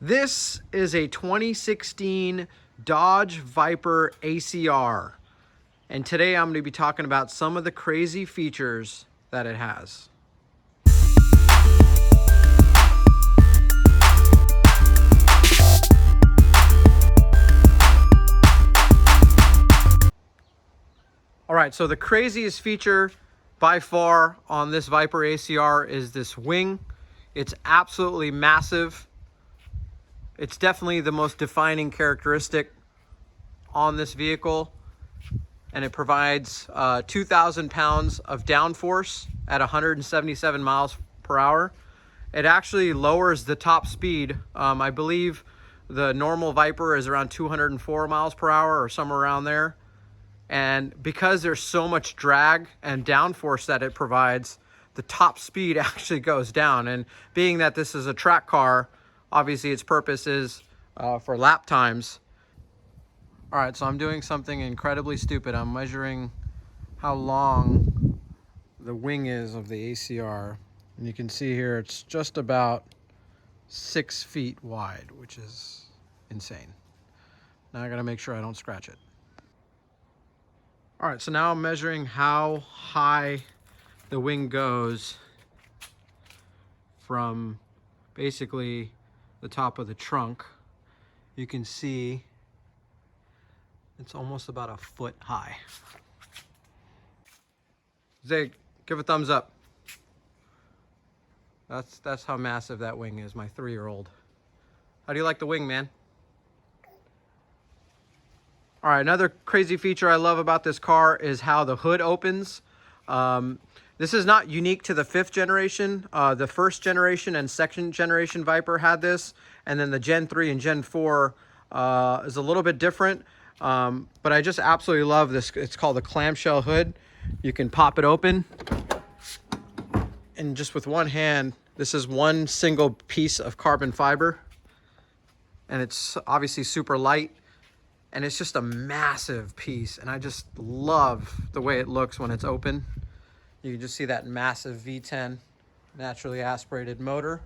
This is a 2016 Dodge Viper ACR, and today I'm going to be talking about some of the crazy features that it has. All right, so the craziest feature by far on this Viper ACR is this wing. It's absolutely massive. It's definitely the most defining characteristic on this vehicle, and it provides 2,000 pounds of downforce at 177 miles per hour. It actually lowers the top speed. I believe the normal Viper is around 204 miles per hour or somewhere around there. And because there's so much drag and downforce that it provides, the top speed actually goes down. And being that this is a track car, obviously its purpose is for lap times. All right, so I'm doing something incredibly stupid. I'm measuring how long the wing is of the ACR. And you can see here it's just about 6 feet wide, which is insane. Now I gotta make sure I don't scratch it. All right, so now I'm measuring how high the wing goes from basically the top of the trunk. You can see it's almost about a foot high. Zig, give a thumbs up. That's how massive that wing is, my 3-year-old. How do you like the wing, man? All right, another crazy feature I love about this car is how the hood opens. This is not unique to the 5th generation. The 1st generation and 2nd generation Viper had this, and then the Gen 3 and Gen 4 is a little bit different. But I just absolutely love this. It's called a clamshell hood. You can pop it open, and just with one hand, this is one single piece of carbon fiber, and it's obviously super light. And it's just a massive piece, and I just love the way it looks when it's open. You can just see that massive V10 naturally aspirated motor,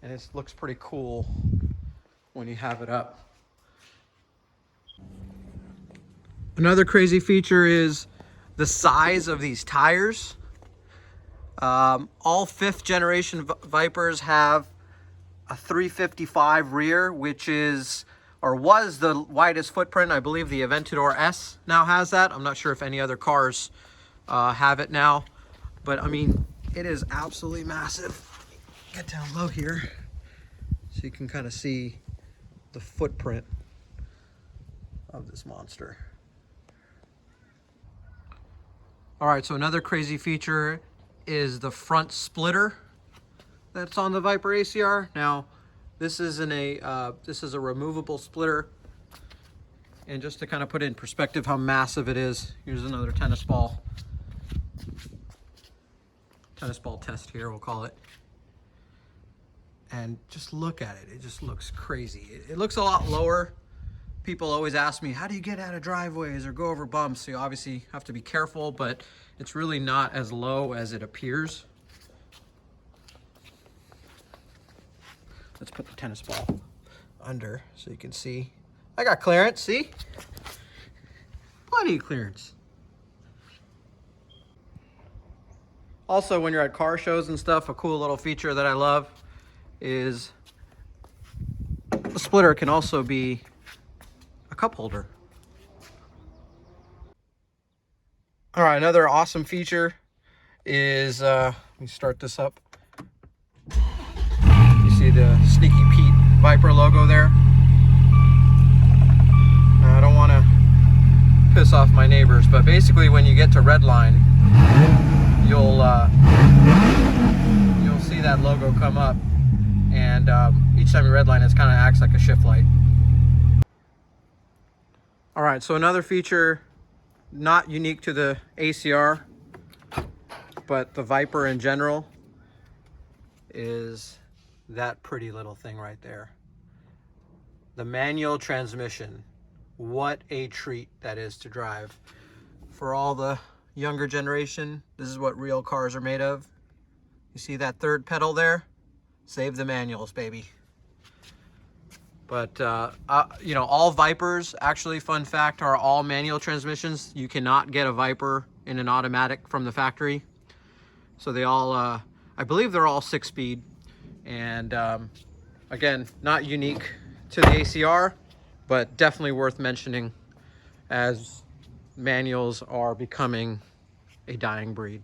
and it looks pretty cool when you have it up. Another crazy feature is the size of these tires. All 5th generation Vipers have a 355 rear, which is or was the widest footprint. I believe the Aventador S now has that. I'm not sure if any other cars have it now, but I mean, it is absolutely massive. Get down low here so you can kind of see the footprint of this monster. All right, so another crazy feature is the front splitter that's on the Viper ACR. Now, this is a removable splitter, and just to kind of put it in perspective how massive it is, here's another tennis ball test here, we'll call it. And just look at it, it just looks crazy. It looks a lot lower. People always ask me, how do you get out of driveways or go over bumps? So you obviously have to be careful, but it's really not as low as it appears. Let's put the tennis ball under so you can see. I got clearance, see? Plenty of clearance. Also, when you're at car shows and stuff, a cool little feature that I love is the splitter can also be a cup holder. All right, another awesome feature is, let me start this up. See the Sneaky Pete Viper logo there. Now, I don't want to piss off my neighbors, but basically when you get to red line, you'll see that logo come up, and each time you red line, it kind of acts like a shift light. All right, so another feature not unique to the ACR, but the Viper in general, is that pretty little thing right there. The manual transmission. What a treat that is to drive. For all the younger generation, this is what real cars are made of. You see that third pedal there? Save the manuals, baby. But, you know, all Vipers, actually, fun fact, are all manual transmissions. You cannot get a Viper in an automatic from the factory. So they all, I believe they're all 6-speed. And again, not unique to the ACR, but definitely worth mentioning as manuals are becoming a dying breed.